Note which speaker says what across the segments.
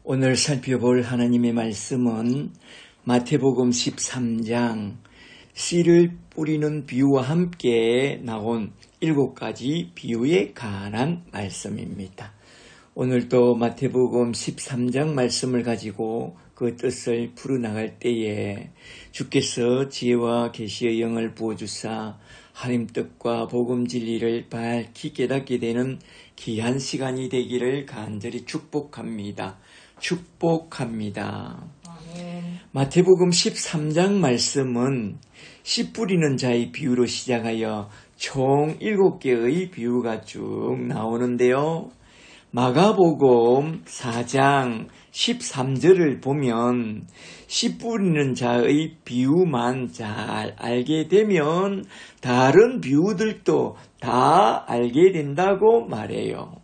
Speaker 1: 오늘 살펴볼 하나님의 말씀은 마태복음 13장 씨를 뿌리는 비유와 함께 나온 7가지 비유에 관한 말씀입니다. 오늘도 마태복음 13장 말씀을 가지고 그 뜻을 풀어나갈 때에 주께서 지혜와 계시의 영을 부어주사 하나님 뜻과 복음 진리를 밝히 깨닫게 되는 귀한 시간이 되기를 간절히 축복합니다.
Speaker 2: 아멘.
Speaker 1: 마태복음 13장 말씀은 씨 뿌리는 자의 비유로 시작하여 총 7개의 비유가 쭉 나오는데요. 마가복음 4장 13절을 보면 씨 뿌리는 자의 비유만 잘 알게 되면 다른 비유들도 다 알게 된다고 말해요.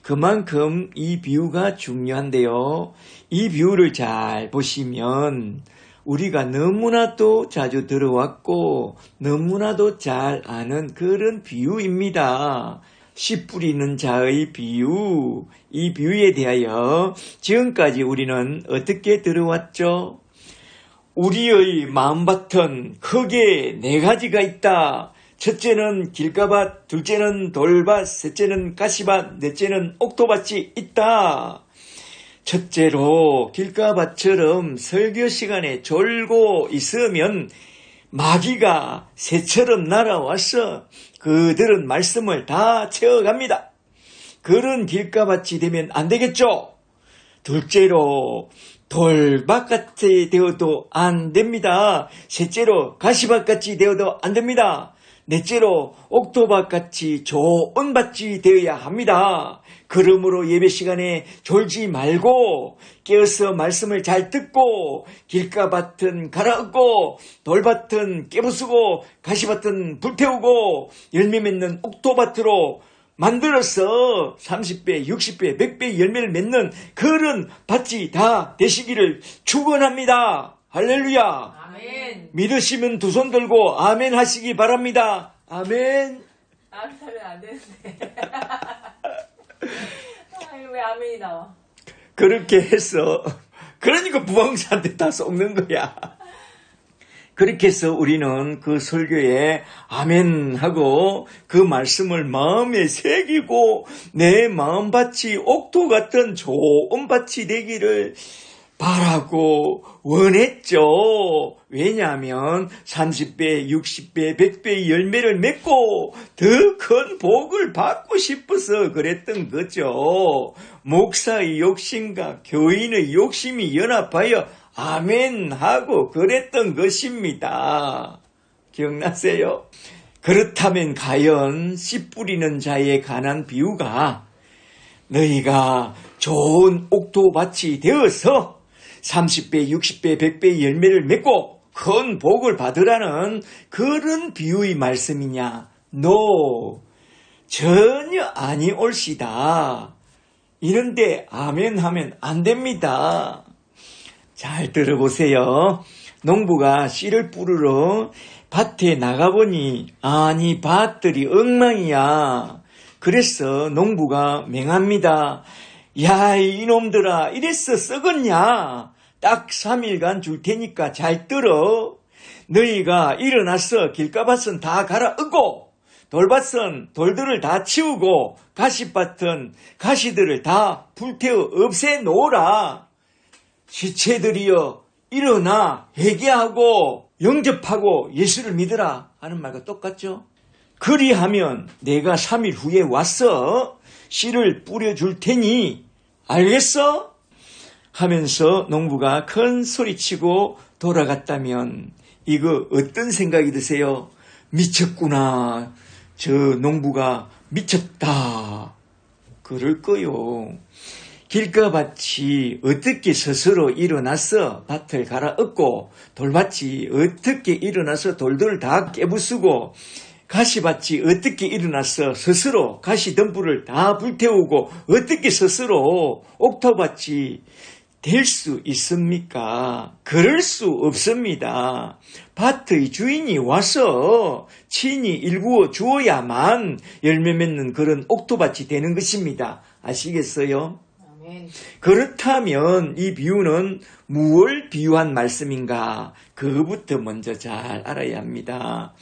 Speaker 1: 그만큼 이 비유가 중요한데요. 이 비유를 잘 보시면 우리가 너무나도 자주 들어왔고 너무나도 잘 아는 그런 비유입니다. 씨 뿌리는 자의 비유, 이 비유에 대하여 지금까지 우리는 어떻게 들어왔죠? 우리의 마음밭은 크게 4가지가 있다. 첫째는 길가밭, 둘째는 돌밭, 셋째는 가시밭, 넷째는 옥토밭이 있다. 첫째로 길가밭처럼 설교 시간에 졸고 있으면 마귀가 새처럼 날아와서 그들은 말씀을 다 채워갑니다. 그런 길가밭이 되면 안 되겠죠? 둘째로 돌밭같이 되어도 안 됩니다. 셋째로 가시밭같이 되어도 안 됩니다. 넷째로 옥토밭같이 좋은 밭이 되어야 합니다. 그러므로 예배 시간에 졸지 말고 깨어서 말씀을 잘 듣고 길가밭은 갈아엎고 돌밭은 깨부수고 가시밭은 불태우고 열매 맺는 옥토밭으로 만들어서 30배, 60배, 100배 열매를 맺는 그런 밭이 다 되시기를 축원합니다. 할렐루야.
Speaker 2: 아멘.
Speaker 1: 믿으시면 두 손 들고 아멘 하시기 바랍니다. 아멘.
Speaker 2: 아멘 하면 안 되는데. 아니, 왜 아멘이 나와?
Speaker 1: 그렇게 해서 그러니까 부흥사한테 다 속는 거야. 그렇게 해서 우리는 그 설교에 아멘 하고 그 말씀을 마음에 새기고 내 마음밭이 옥토 같은 좋은 밭이 되기를 바라고 원했죠. 왜냐하면 30배, 60배, 100배의 열매를 맺고 더 큰 복을 받고 싶어서 그랬던 거죠. 목사의 욕심과 교인의 욕심이 연합하여 아멘 하고 그랬던 것입니다. 기억나세요? 그렇다면 과연 씨 뿌리는 자에 관한 비유가 너희가 좋은 옥토밭이 되어서 30배, 60배, 100배의 열매를 맺고 큰 복을 받으라는 그런 비유의 말씀이냐? No, 전혀 아니올시다. 이런데 아멘 하면 안 됩니다. 잘 들어보세요. 농부가 씨를 뿌리러 밭에 나가보니 아니 밭들이 엉망이야. 그래서 농부가 맹합니다. 야 이놈들아 이래서 썩었냐. 딱 3일간 줄 테니까 잘 들어. 너희가 일어나서 길가밭은 다 갈아엎고 돌밭은 돌들을 다 치우고 가시밭은 가시들을 다 불태워 없애놓으라. 지체들이여 일어나 회개하고 영접하고 예수를 믿으라 하는 말과 똑같죠. 그리하면 내가 3일 후에 와서 씨를 뿌려줄 테니 알겠어? 하면서 농부가 큰 소리치고 돌아갔다면 이거 어떤 생각이 드세요? 미쳤구나. 저 농부가 미쳤다. 그럴 거요. 길가밭이 어떻게 스스로 일어나서 밭을 갈아엎고 돌밭이 어떻게 일어나서 돌들을 다 깨부수고 가시밭이 어떻게 일어나서 스스로 가시덤불을 다 불태우고 어떻게 스스로 옥토밭이 될 수 있습니까? 그럴 수 없습니다. 밭의 주인이 와서 친히 일구어 주어야만 열매 맺는 그런 옥토밭이 되는 것입니다. 아시겠어요?
Speaker 2: 아멘.
Speaker 1: 그렇다면 이 비유는 무엇을 비유한 말씀인가? 그것부터 먼저 잘 알아야 합니다.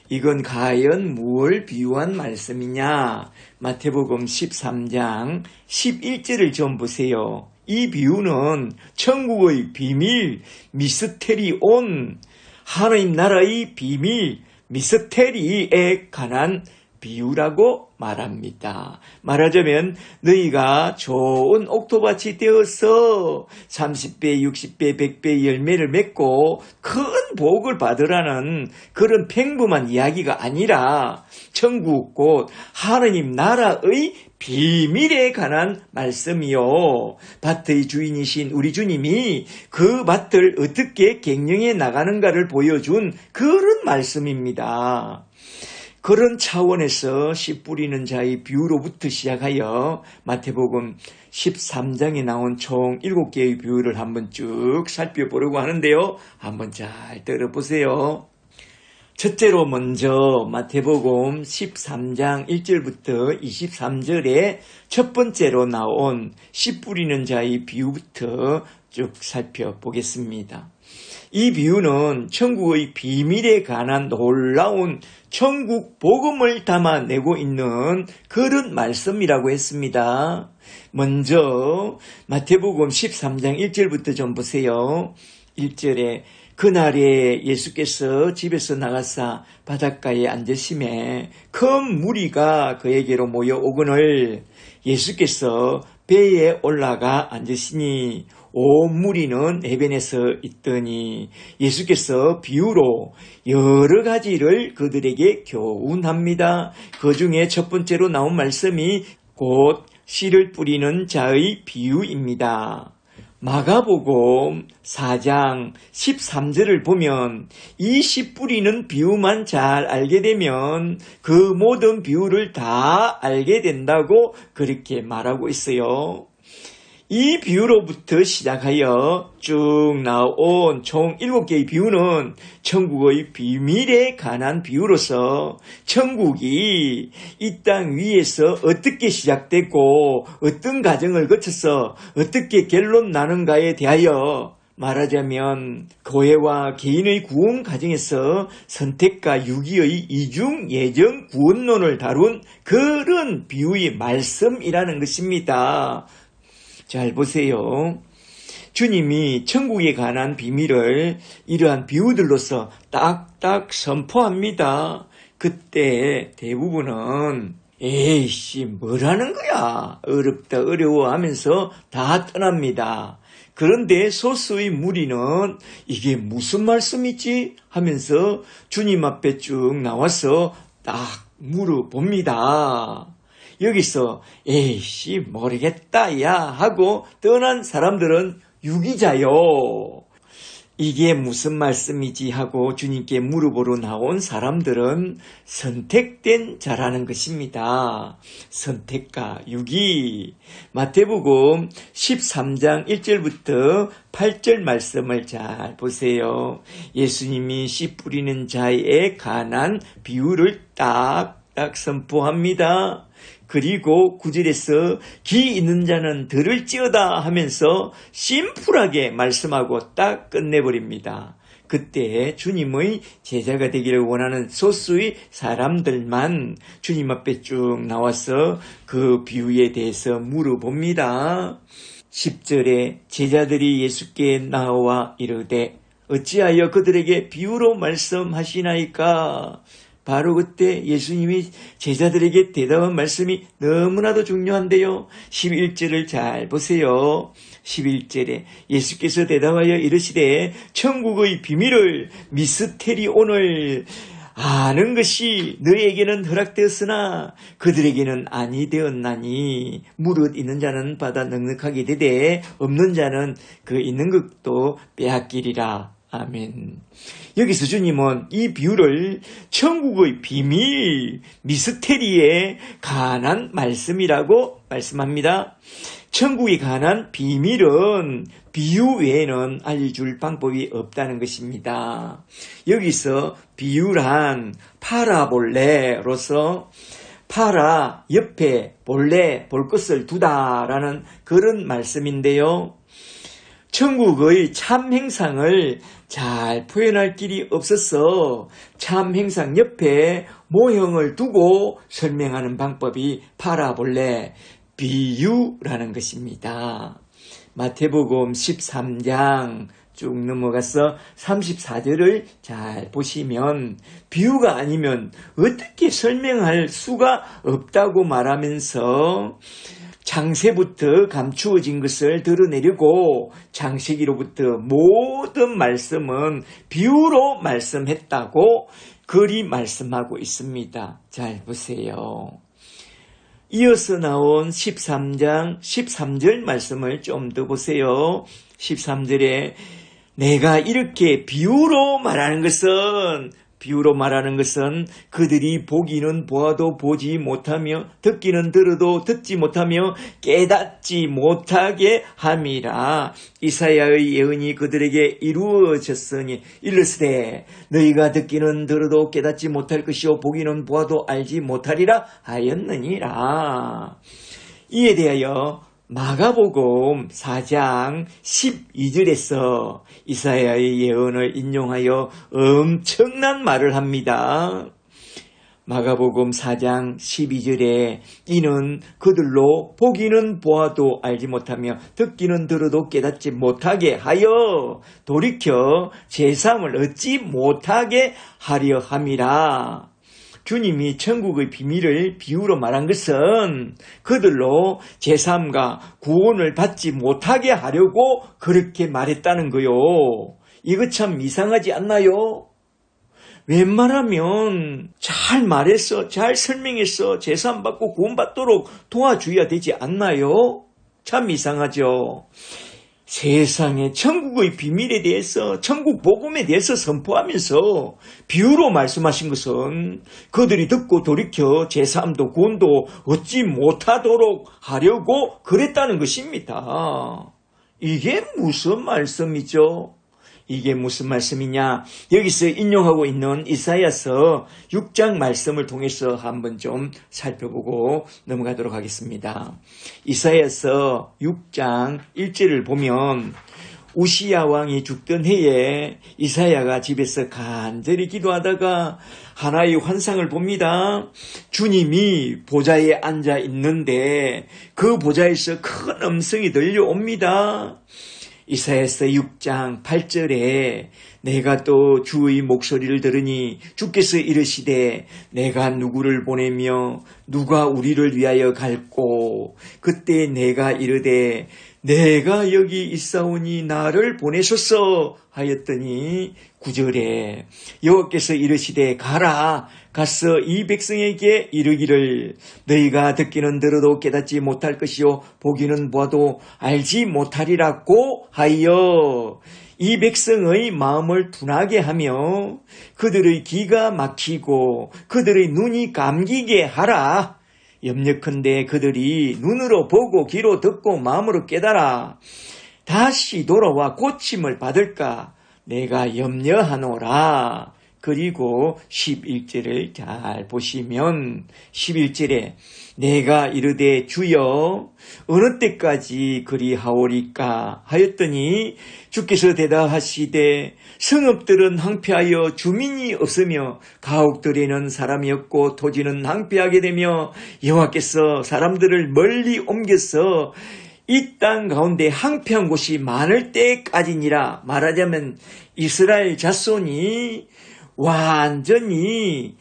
Speaker 1: 이건 과연 무엇을 비유한 말씀이냐? 마태복음 13장 11절을 좀 보세요. 이 비유는 천국의 비밀, 미스테리온, 하나님 나라의 비밀, 미스테리에 관한 비유라고 말합니다. 말하자면 너희가 좋은 옥토밭이 되어서 30배, 60배, 100배 열매를 맺고 큰 복을 받으라는 그런 평범한 이야기가 아니라 천국 곧 하나님 나라의 비밀에 관한 말씀이요. 밭의 주인이신 우리 주님이 그 밭을 어떻게 경영해 나가는가를 보여준 그런 말씀입니다. 그런 차원에서 씨 뿌리는 자의 비유로부터 시작하여 마태복음 13장에 나온 총 7개의 비유를 한번 쭉 살펴보려고 하는데요. 한번 잘 들어보세요. 첫째로 먼저 마태복음 13장 1절부터 23절에 첫 번째로 나온 씨 뿌리는 자의 비유부터 쭉 살펴보겠습니다. 이 비유는 천국의 비밀에 관한 놀라운 천국 복음을 담아내고 있는 그런 말씀이라고 했습니다. 먼저 마태복음 13장 1절부터 좀 보세요. 1절에 그날에 예수께서 집에서 나가사 바닷가에 앉으심에 큰 무리가 그에게로 모여오거늘 예수께서 배에 올라가 앉으시니 온 무리는 해변에서 있더니 예수께서 비유로 여러 가지를 그들에게 교훈합니다. 그 중에 첫 번째로 나온 말씀이 곧 씨를 뿌리는 자의 비유입니다. 마가복음 4장 13절을 보면 이 씨 뿌리는 비유만 잘 알게 되면 그 모든 비유를 다 알게 된다고 그렇게 말하고 있어요. 이 비유로부터 시작하여 쭉 나온 총 7개의 비유는 천국의 비밀에 관한 비유로서 천국이 이 땅 위에서 어떻게 시작됐고 어떤 과정을 거쳐서 어떻게 결론 나는가에 대하여 말하자면 교회와 개인의 구원 과정에서 선택과 유기의 이중 예정 구원론을 다룬 그런 비유의 말씀이라는 것입니다. 잘 보세요. 주님이 천국에 관한 비밀을 이러한 비유들로서 딱딱 선포합니다. 그때 대부분은 에이씨 뭐라는 거야 어렵다 어려워 하면서 다 떠납니다. 그런데 소수의 무리는 이게 무슨 말씀이지 하면서 주님 앞에 쭉 나와서 딱 물어봅니다. 여기서 에이씨 모르겠다 야 하고 떠난 사람들은 유기자요. 이게 무슨 말씀이지 하고 주님께 물어보러 나온 사람들은 선택된 자라는 것입니다. 선택과 유기. 마태복음 13장 1절부터 8절 말씀을 잘 보세요. 예수님이 씨 뿌리는 자에 관한 비유를 딱딱 선포합니다. 그리고 9절에서 기 있는 자는 들을지어다 하면서 심플하게 말씀하고 딱 끝내버립니다. 그때 주님의 제자가 되기를 원하는 소수의 사람들만 주님 앞에 쭉 나와서 그 비유에 대해서 물어봅니다. 10절에 제자들이 예수께 나와 이르되 어찌하여 그들에게 비유로 말씀하시나이까? 바로 그때 예수님이 제자들에게 대답한 말씀이 너무나도 중요한데요. 11절을 잘 보세요. 11절에 예수께서 대답하여 이르시되 천국의 비밀을 미스테리온을 아는 것이 너희에게는 허락되었으나 그들에게는 아니 되었나니 무릇 있는 자는 받아 넉넉하게 되되 없는 자는 그 있는 것도 빼앗기리라. 아멘. 여기서 주님은 이 비유를 천국의 비밀, 미스테리에 관한 말씀이라고 말씀합니다. 천국에 관한 비밀은 비유 외에는 알려줄 방법이 없다는 것입니다. 여기서 비유란 파라볼레로서 팔아 옆에 본래 볼 것을 두다라는 그런 말씀인데요. 천국의 참 행상을 잘 표현할 길이 없어서 참 행상 옆에 모형을 두고 설명하는 방법이 파라볼레, 비유라는 것입니다. 마태복음 13장 쭉 넘어가서 34절을 잘 보시면 비유가 아니면 어떻게 설명할 수가 없다고 말하면서 창세부터 감추어진 것을 드러내려고 창세기로부터 모든 말씀은 비유로 말씀했다고 글이 말씀하고 있습니다. 잘 보세요. 이어서 나온 13장 13절 말씀을 좀 더 보세요. 13절에 내가 이렇게 비유로 말하는 것은 그들이 보기는 보아도 보지 못하며 듣기는 들어도 듣지 못하며 깨닫지 못하게 함이라. 이사야의 예언이 그들에게 이루어졌으니 이르시되 너희가 듣기는 들어도 깨닫지 못할 것이요 보기는 보아도 알지 못하리라 하였느니라. 이에 대하여 마가복음 4장 12절에서 이사야의 예언을 인용하여 엄청난 말을 합니다. 마가복음 4장 12절에 이는 그들로 보기는 보아도 알지 못하며 듣기는 들어도 깨닫지 못하게 하여 돌이켜 제3을 얻지 못하게 하려 함이라. 주님이 천국의 비밀을 비유로 말한 것은 그들로 제3과 구원을 받지 못하게 하려고 그렇게 말했다는 거요. 이거 참 이상하지 않나요? 웬만하면 잘 말해서 잘 설명해서 제3 받고 구원 받도록 도와줘야 되지 않나요? 참 이상하죠. 세상의 천국의 비밀에 대해서 천국 복음에 대해서 선포하면서 비유로 말씀하신 것은 그들이 듣고 돌이켜 제3도 구원도 얻지 못하도록 하려고 그랬다는 것입니다. 이게 무슨 말씀이죠? 이게 무슨 말씀이냐? 여기서 인용하고 있는 이사야서 6장 말씀을 통해서 한번 좀 살펴보고 넘어가도록 하겠습니다. 이사야서 6장 1절을 보면 우시야 왕이 죽던 해에 이사야가 집에서 간절히 기도하다가 하나의 환상을 봅니다. 주님이 보좌에 앉아 있는데 그 보좌에서 큰 음성이 들려옵니다. 이사야서 6장 8절에 내가 또 주의 목소리를 들으니 주께서 이르시되 내가 누구를 보내며 누가 우리를 위하여 갈꼬 그때 내가 이르되 내가 여기 있사오니 나를 보내소서 하였더니 9절에 여호와께서 이르시되 가라 가서 이 백성에게 이르기를 너희가 듣기는 들어도 깨닫지 못할 것이요 보기는 보아도 알지 못하리라고 하여 이 백성의 마음을 둔하게 하며 그들의 귀가 막히고 그들의 눈이 감기게 하라. 염려컨대 그들이 눈으로 보고 귀로 듣고 마음으로 깨달아 다시 돌아와 고침을 받을까 내가 염려하노라. 그리고 11절을 잘 보시면 11절에 내가 이르되 주여 어느 때까지 그리하오리까 하였더니 주께서 대답하시되 성읍들은 황폐하여 주민이 없으며 가옥들에는 사람이 없고 토지는 황폐하게 되며 여호와께서 사람들을 멀리 옮겨서 이 땅 가운데 황폐한 곳이 많을 때까지니라. 말하자면 이스라엘 자손이 완전히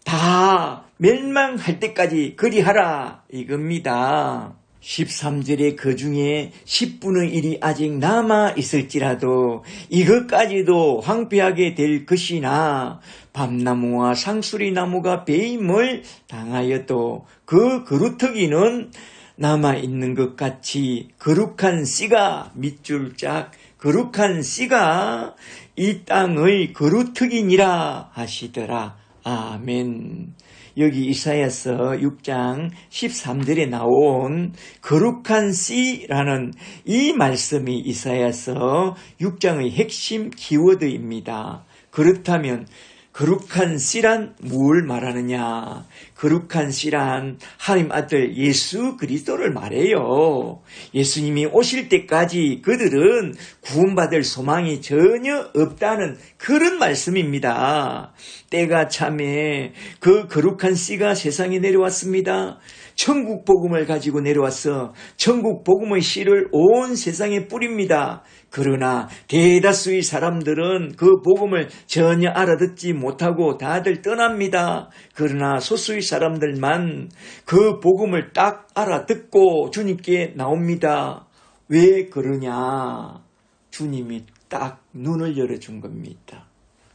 Speaker 1: 다 멸망할 때까지 그리하라 이겁니다. 13절에 그 중에 10분의 1이 아직 남아 있을지라도 이것까지도 황폐하게 될 것이나 밤나무와 상수리나무가 배임을 당하여도 그 그루터기는 남아있는 것 같이 거룩한 씨가 밑줄 짝 거룩한 씨가 이 땅의 그루터기니라 하시더라. 아멘. 여기 이사야서 6장 13절에 나온 거룩한 씨라는 이 말씀이 이사야서 6장의 핵심 키워드입니다. 그렇다면 거룩한 씨란 뭘 말하느냐? 거룩한 씨란 하나님 아들 예수 그리스도를 말해요. 예수님이 오실 때까지 그들은 구원받을 소망이 전혀 없다는 그런 말씀입니다. 때가 참에 그 거룩한 씨가 세상에 내려왔습니다. 천국 복음을 가지고 내려와서 천국 복음의 씨를 온 세상에 뿌립니다. 그러나 대다수의 사람들은 그 복음을 전혀 알아듣지 못하고 다들 떠납니다. 그러나 소수의 사람들만 그 복음을 딱 알아듣고 주님께 나옵니다. 왜 그러냐? 주님이 딱 눈을 열어준 겁니다.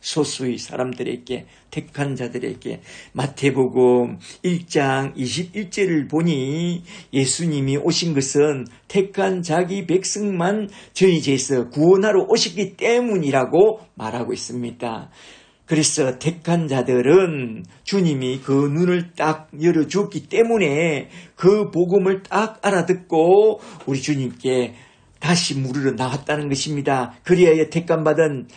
Speaker 1: 소수의 사람들에게, 택한 자들에게. 마태복음 1장 21절을 보니 예수님이 오신 것은 택한 자기 백성만 저희 죄에서 구원하러 오셨기 때문이라고 말하고 있습니다. 그래서 택한 자들은 주님이 그 눈을 딱 열어주었기 때문에 그 복음을 딱 알아듣고 우리 주님께 다시 물으러 나왔다는 것입니다. 그리하여 택감받은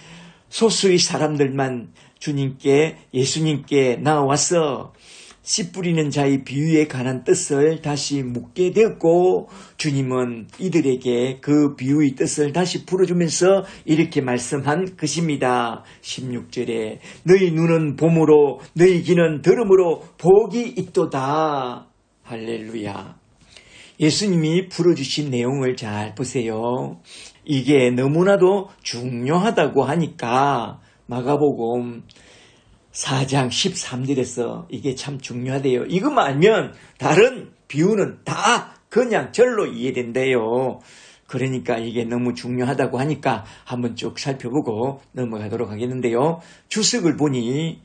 Speaker 1: 소수의 사람들만 주님께, 예수님께 나와서 씨 뿌리는 자의 비유에 관한 뜻을 다시 묻게 되었고, 주님은 이들에게 그 비유의 뜻을 다시 풀어주면서 이렇게 말씀한 것입니다. 16절에 너희 눈은 봄으로 너희 귀는 들음으로 복이 있도다. 할렐루야. 예수님이 풀어주신 내용을 잘 보세요. 이게 너무나도 중요하다고 하니까 마가복음 4장 13절에서 이게 참 중요하대요. 이것만 알면 다른 비유는 다 그냥 절로 이해된대요. 그러니까 이게 너무 중요하다고 하니까 한번 쭉 살펴보고 넘어가도록 하겠는데요. 주석을 보니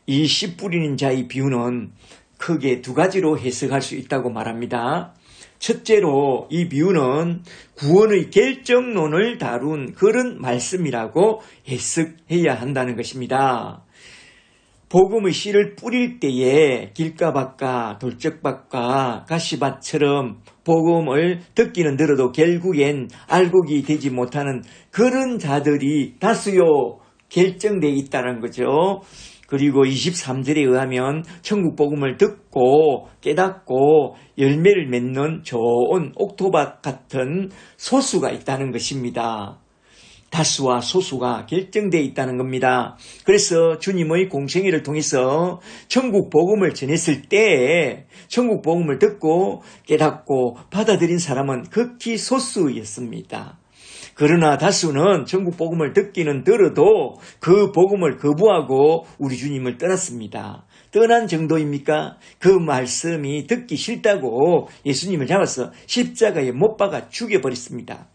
Speaker 1: 이 씨 뿌리는 자의 비유는 크게 두 가지로 해석할 수 있다고 말합니다. 첫째로 이 비유는 구원의 결정론을 다룬 그런 말씀이라고 해석해야 한다는 것입니다. 복음의 씨를 뿌릴 때에 길가밭과 돌적밭과 가시밭처럼 복음을 듣기는 들어도 결국엔 알곡이 되지 못하는 그런 자들이 다수요 결정되어 있다는 거죠. 그리고 23절에 의하면 천국 복음을 듣고 깨닫고 열매를 맺는 좋은 옥토밭 같은 소수가 있다는 것입니다. 다수와 소수가 결정되어 있다는 겁니다. 그래서 주님의 공생애를 통해서 천국 복음을 전했을 때 천국 복음을 듣고 깨닫고 받아들인 사람은 극히 소수였습니다. 그러나 다수는 천국 복음을 듣기는 들어도 그 복음을 거부하고 우리 주님을 떠났습니다. 떠난 정도입니까? 그 말씀이 듣기 싫다고 예수님을 잡아서 십자가에 못 박아 죽여버렸습니다.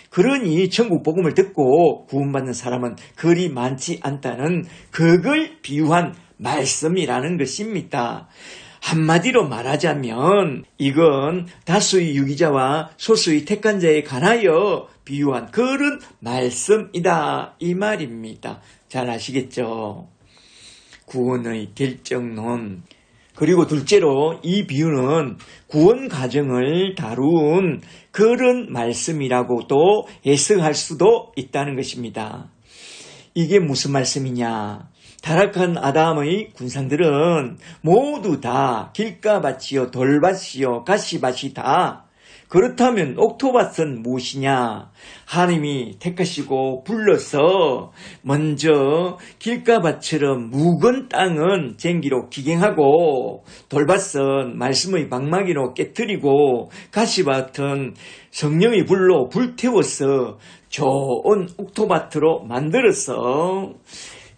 Speaker 1: 그러니 천국 복음을 듣고 구원받는 사람은 그리 많지 않다는 그걸 비유한 말씀이라는 것입니다. 한마디로 말하자면 이건 다수의 유기자와 소수의 택한 자에 관하여 비유한 그런 말씀이다 이 말입니다. 잘 아시겠죠? 구원의 결정론. 그리고 둘째로 이 비유는 구원 과정을 다룬 그런 말씀이라고도 해석할 수도 있다는 것입니다. 이게 무슨 말씀이냐? 타락한 아담의 군상들은 모두 다 길가밭이요 돌밭이요 가시밭이다. 그렇다면 옥토밭은 무엇이냐? 하나님이 택하시고 불러서 먼저 길가밭처럼 묵은 땅은 쟁기로 기경하고 돌밭은 말씀의 방망이로 깨뜨리고 가시밭은 성령의 불로 불태워서 좋은 옥토밭으로 만들어서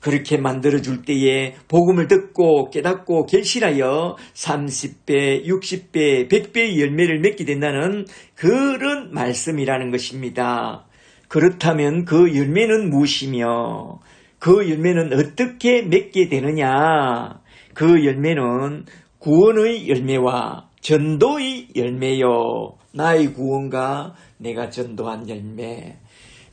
Speaker 1: 그렇게 만들어줄 때에 복음을 듣고 깨닫고 결실하여 30배, 60배, 100배의 열매를 맺게 된다는 그런 말씀이라는 것입니다. 그렇다면 그 열매는 무엇이며 그 열매는 어떻게 맺게 되느냐? 그 열매는 구원의 열매와 전도의 열매요. 나의 구원과 내가 전도한 열매.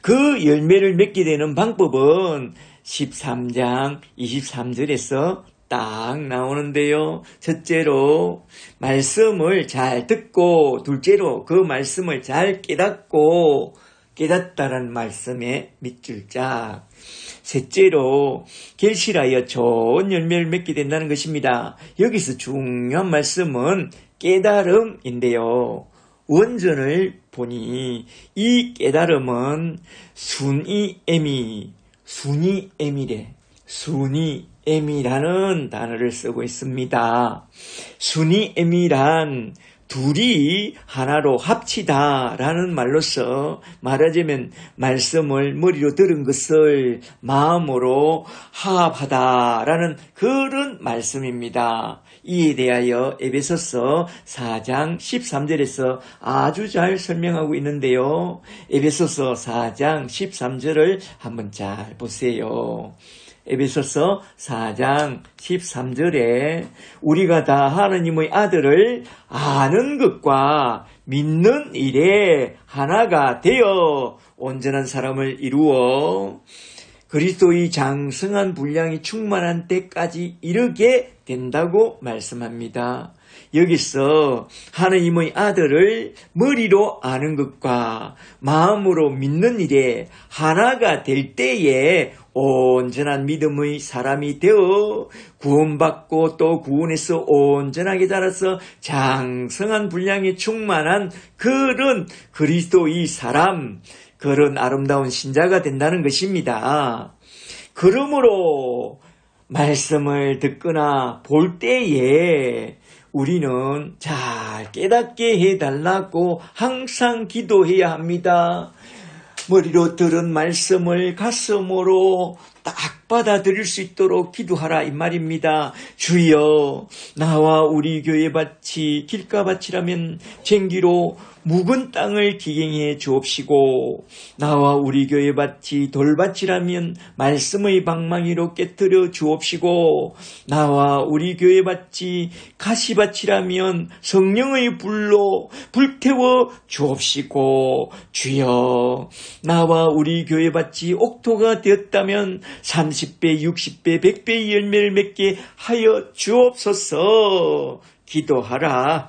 Speaker 1: 그 열매를 맺게 되는 방법은 13장 23절에서 딱 나오는데요. 첫째로 말씀을 잘 듣고 둘째로 그 말씀을 잘 깨닫고 깨닫다라는 말씀에 밑줄 짝. 셋째로 결실하여 좋은 열매를 맺게 된다는 것입니다. 여기서 중요한 말씀은 깨달음인데요. 원전을 보니 이 깨달음은 순이엠이라는 단어를 쓰고 있습니다. 순이엠이란 둘이 하나로 합치다라는 말로서 말하자면 말씀을 머리로 들은 것을 마음으로 화합하다라는 그런 말씀입니다. 이에 대하여 에베소서 4장 13절에서 아주 잘 설명하고 있는데요. 에베소서 4장 13절을 한번 잘 보세요. 에베소서 4장 13절에 우리가 다 하나님의 아들을 아는 것과 믿는 일에 하나가 되어 온전한 사람을 이루어 그리스도의 장성한 분량이 충만한 때까지 이르게 된다고 말씀합니다. 여기서 하나님의 아들을 머리로 아는 것과 마음으로 믿는 일에 하나가 될 때에 온전한 믿음의 사람이 되어 구원받고 또 구원에서 온전하게 자라서 장성한 분량이 충만한 그런 그리스도의 사람, 그런 아름다운 신자가 된다는 것입니다. 그러므로 말씀을 듣거나 볼 때에 우리는 잘 깨닫게 해달라고 항상 기도해야 합니다. 머리로 들은 말씀을 가슴으로 딱 받아들일 수 있도록 기도하라 이 말입니다. 주여, 나와 우리 교회 밭이 길가밭이라면 쟁기로 묵은 땅을 기경해 주옵시고 나와 우리 교회 밭이 돌밭이라면 말씀의 방망이로 깨뜨려 주옵시고 나와 우리 교회 밭이 가시밭이라면 성령의 불로 불태워 주옵시고 주여, 나와 우리 교회 밭이 옥토가 되었다면 30배, 60배, 100배의 열매를 맺게 하여 주옵소서. 기도하라.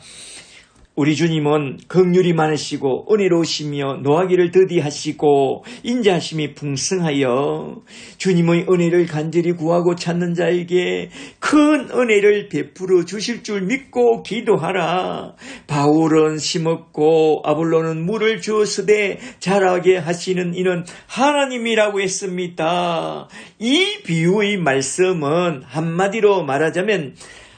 Speaker 1: 우리 주님은 긍휼이 많으시고 은혜로우시며 노하기를 더디하시고 인자하심이 풍성하여 주님의 은혜를 간절히 구하고 찾는 자에게 큰 은혜를 베풀어 주실 줄 믿고 기도하라. 바울은 심었고 아볼로는 물을 주었으되 자라게 하시는 이는 하나님이라고 했습니다. 이 비유의 말씀은 한마디로 말하자면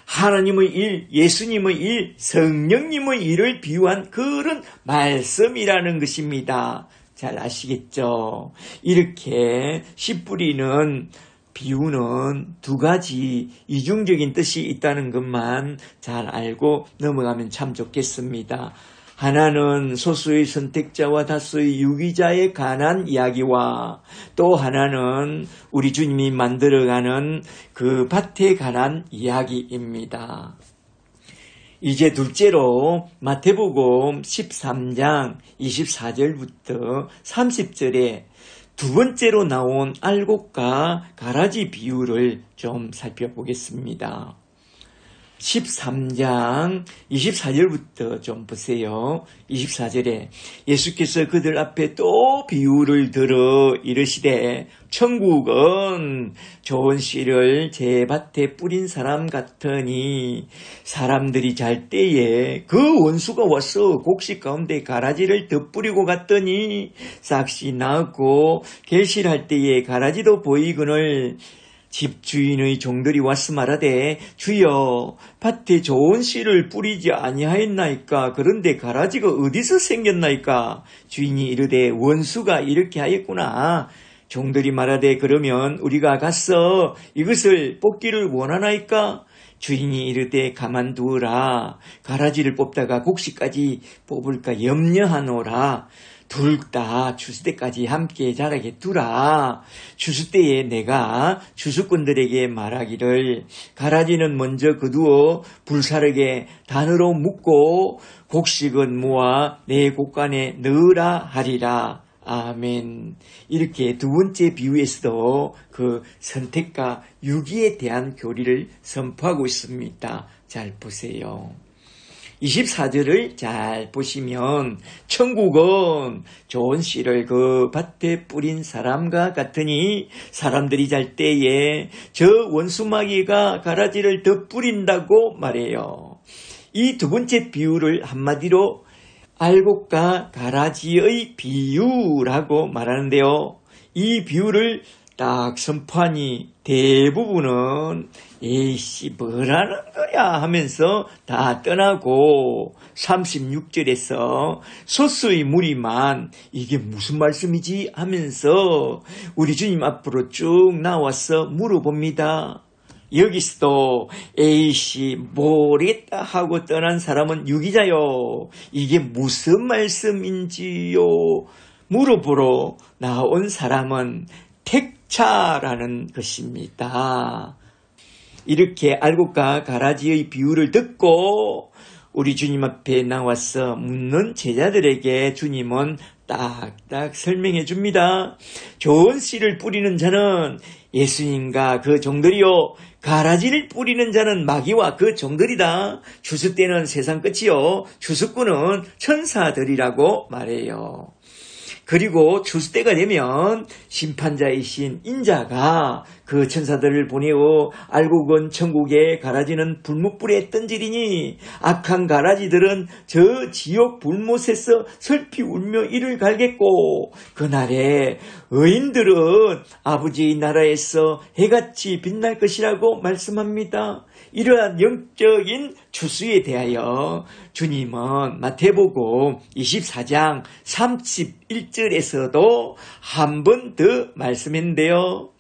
Speaker 1: 하나님의 일, 예수님의 일, 성령님의 일을 비유한 그런 말씀이라는 것입니다. 잘 아시겠죠? 이렇게 씨 뿌리는 비유는 두 가지 이중적인 뜻이 있다는 것만 잘 알고 넘어가면 참 좋겠습니다. 하나는 소수의 선택자와 다수의 유기자에 관한 이야기와 또 하나는 우리 주님이 만들어가는 그 밭에 관한 이야기입니다. 이제 둘째로 마태복음 13장 24절부터 30절에 두 번째로 나온 알곡과 가라지 비유를 좀 살펴보겠습니다. 13장 24절부터 좀 보세요. 24절에 예수께서 그들 앞에 또 비유를 들어 이르시되 천국은 좋은 씨를 제 밭에 뿌린 사람 같으니 사람들이 잘 때에 그 원수가 와서 곡식 가운데 가라지를 덧뿌리고 갔더니 싹이 나고 결실할 때에 가라지도 보이거늘 집주인의 종들이 와서 말하되 주여, 밭에 좋은 씨를 뿌리지 아니하였나이까? 그런데 가라지가 어디서 생겼나이까? 주인이 이르되 원수가 이렇게 하였구나. 종들이 말하되 그러면 우리가 가서 이것을 뽑기를 원하나이까? 주인이 이르되 가만두어라. 가라지를 뽑다가 곡식까지 뽑을까 염려하노라. 둘 다 추수 때까지 함께 자라게 두라. 추수 때에 내가 추수꾼들에게 말하기를 가라지는 먼저 거두어 불사르게 단으로 묶고 곡식은 모아 내 곡간에 넣으라 하리라. 아멘. 이렇게 두 번째 비유에서도 그 선택과 유기에 대한 교리를 선포하고 있습니다. 잘 보세요. 24절을 잘 보시면 천국은 좋은 씨를 그 밭에 뿌린 사람과 같으니 사람들이 잘 때에 저 원수마귀가 가라지를 더 뿌린다고 말해요. 이 두 번째 비유를 한마디로 알곡과 가라지의 비유라고 말하는데요. 이 비유를 딱 선포하니 대부분은 에이씨 뭐라는 거야 하면서 다 떠나고 36절에서 소수의 무리만 이게 무슨 말씀이지 하면서 우리 주님 앞으로 쭉 나와서 물어봅니다. 여기서도 에이씨 모르겠다 하고 떠난 사람은 유기자요. 이게 무슨 말씀인지요 물어보러 나온 사람은 택자라는 것입니다. 이렇게 알곡과 가라지의 비유를 듣고 우리 주님 앞에 나와서 묻는 제자들에게 주님은 딱딱 설명해 줍니다. 좋은 씨를 뿌리는 자는 예수님과 그 종들이요, 가라지를 뿌리는 자는 마귀와 그 종들이다. 추수 때는 세상 끝이요, 추수꾼은 천사들이라고 말해요. 그리고 추수 때가 되면 심판자이신 인자가 그 천사들을 보내어 알곡은 천국에 가라지는 불목불에 던지리니 악한 가라지들은 저 지옥 불못에서 슬피 울며 이를 갈겠고 그날에 의인들은 아버지의 나라에서 해같이 빛날 것이라고 말씀합니다. 이러한 영적인 추수에 대하여 주님은 마태복음 24장 31절에서도 한 번 더 말씀했는데요.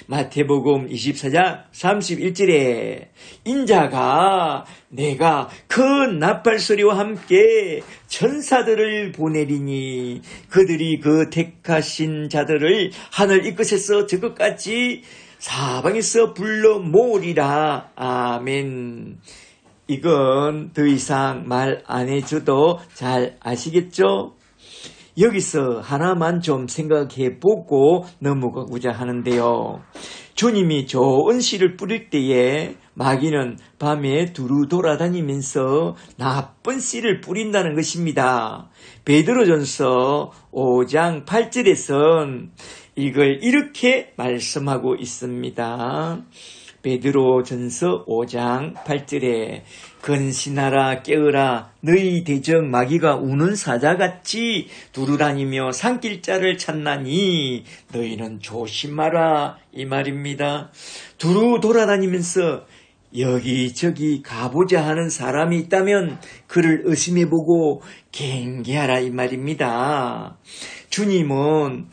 Speaker 1: 마태복음 24장 31절에 인자가 내가 큰 나팔소리와 함께 천사들을 보내리니 그들이 그 택하신 자들을 하늘 이끝에서 저 끝까지 사방에서 불러 모으리라. 아멘. 이건 더 이상 말 안 해줘도 잘 아시겠죠? 여기서 하나만 좀 생각해보고 넘어가고자 하는데요. 주님이 좋은 씨를 뿌릴 때에 마귀는 밤에 두루 돌아다니면서 나쁜 씨를 뿌린다는 것입니다. 베드로전서 5장 8절에선 이걸 이렇게 말씀하고 있습니다. 베드로전서 5장 8절에 근신하라 깨어라 너희 대적 마귀가 우는 사자같이 두루다니며 산길자를 찾나니 너희는 조심하라 이 말입니다. 두루 돌아다니면서 여기저기 가보자 하는 사람이 있다면 그를 의심해보고 경계하라 이 말입니다. 주님은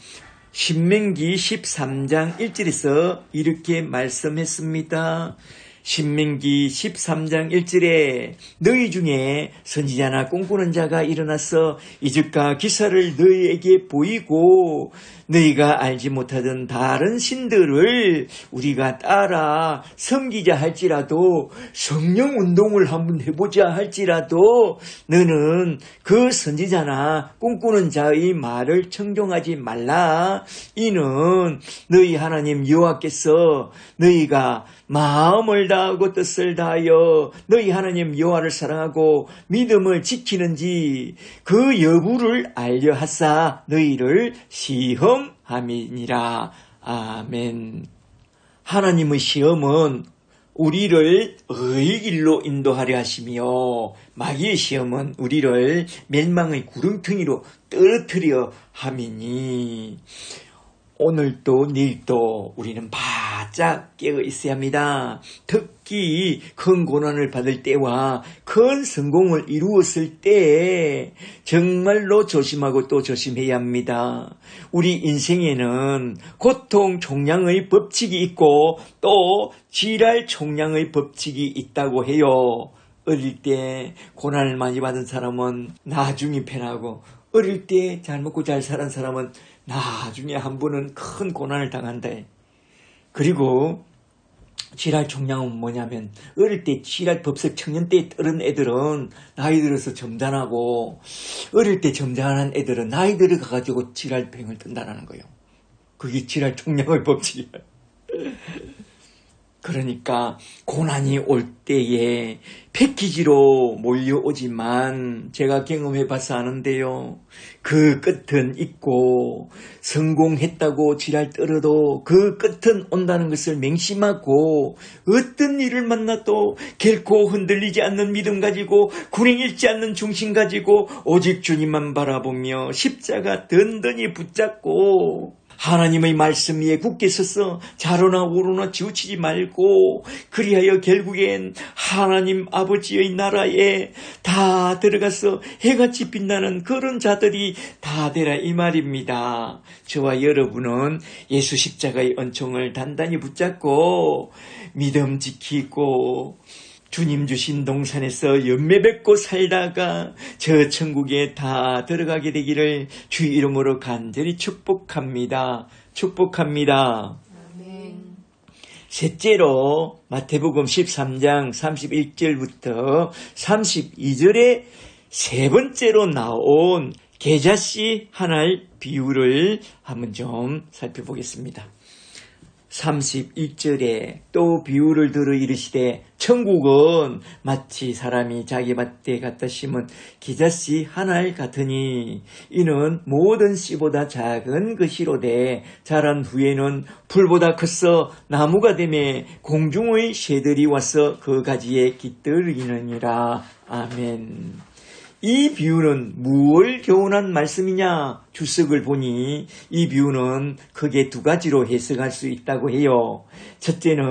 Speaker 1: 신명기 13장 1절에서 이렇게 말씀했습니다. 신명기 13장 1절에 너희 중에 선지자나 꿈꾸는 자가 일어나서 이적과 기사를 너희에게 보이고 너희가 알지 못하던 다른 신들을 우리가 따라 섬기자 할지라도 성령 운동을 한번 해보자 할지라도 너는 그 선지자나 꿈꾸는 자의 말을 청종하지 말라. 이는 너희 하나님 여호와께서 너희가 마음을 다하고 뜻을 다하여 너희 하나님 여호와를 사랑하고 믿음을 지키는지 그 여부를 알려 하사 너희를 시험함이니라. 아멘. 하나님의 시험은 우리를 의의 길로 인도하려 하시며 마귀의 시험은 우리를 멸망의 구렁텅이로 떨어뜨려 함이니 오늘도 내일도 우리는 바짝 깨어 있어야 합니다. 특히 큰 고난을 받을 때와 큰 성공을 이루었을 때 정말로 조심하고 또 조심해야 합니다. 우리 인생에는 고통 총량의 법칙이 있고 또 지랄 총량의 법칙이 있다고 해요. 어릴 때 고난을 많이 받은 사람은 나중에 편하고 어릴 때 잘 먹고 잘 살은 사람은 나중에 한 번은 큰 고난을 당한다. 그리고 지랄 총량은 뭐냐면 어릴 때 지랄 법석 청년 때 떠른 애들은 나이 들어서 점잖하고 어릴 때 점잖은 애들은 나이 들어가가지고 지랄병을 뜬다는 거예요. 그게 지랄 총량의 법칙이야. 그러니까 고난이 올 때에 패키지로 몰려오지만 제가 경험해봐서 아는데요. 그 끝은 있고 성공했다고 지랄 떨어도 그 끝은 온다는 것을 맹심하고 어떤 일을 만나도 결코 흔들리지 않는 믿음 가지고 불행 잃지 않는 중심 가지고 오직 주님만 바라보며 십자가 든든히 붙잡고 하나님의 말씀 위에 굳게 서서 좌로나 우로나 치우치지 말고 그리하여 결국엔 하나님 아버지의 나라에 다 들어가서 해같이 빛나는 그런 자들이 다 되라 이 말입니다. 저와 여러분은 예수 십자가의 은총을 단단히 붙잡고 믿음 지키고 주님 주신 동산에서 열매 맺고 살다가 저 천국에 다 들어가게 되기를 주 이름으로 간절히 축복합니다. 축복합니다.
Speaker 2: 아멘.
Speaker 1: 셋째로 마태복음 13장 31절부터 32절에 세 번째로 나온 계자씨 하나의 비유를 한번 좀 살펴보겠습니다. 31절에 또 비유를 들어 이르시되 천국은 마치 사람이 자기 밭에 갖다 심은 기자씨 하나를 같으니 이는 모든 씨보다 작은 것이로되 자란 후에는 풀보다 커서 나무가 되매 공중의 새들이 와서 그 가지에 깃들이느니라. 아멘. 이 비유는 무엇을 교훈한 말씀이냐? 주석을 보니 이 비유는 크게 두 가지로 해석할 수 있다고 해요. 첫째는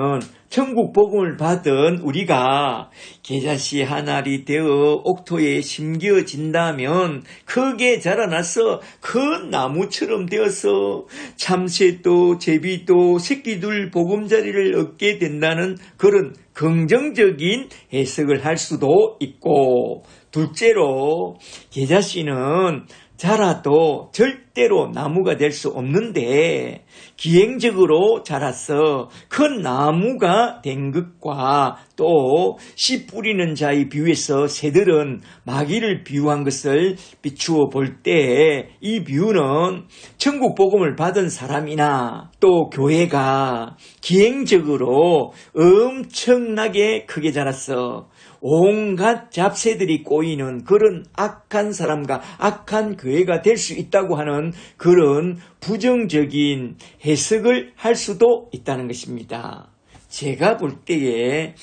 Speaker 1: 천국 복음을 받은 우리가 계자씨 한 알이 되어 옥토에 심겨진다면 크게 자라나서 큰 나무처럼 되어서 참새도 제비도 새끼들 보금자리를 얻게 된다는 그런 긍정적인 해석을 할 수도 있고, 둘째로 계자씨는 자라도 절대로 나무가 될 수 없는데 기행적으로 자라서 큰 나무가 된 것과 또 씨 뿌리는 자의 비유에서 새들은 마귀를 비유한 것을 비추어 볼 때 이 비유는 천국 복음을 받은 사람이나 또 교회가 기행적으로 엄청나게 크게 자랐어 온갖 잡새들이 꼬이는 그런 악한 사람과 악한 교회가 될 수 있다고 하는 그런 부정적인 해석을 할 수도 있다는 것입니다. 제가 볼 때에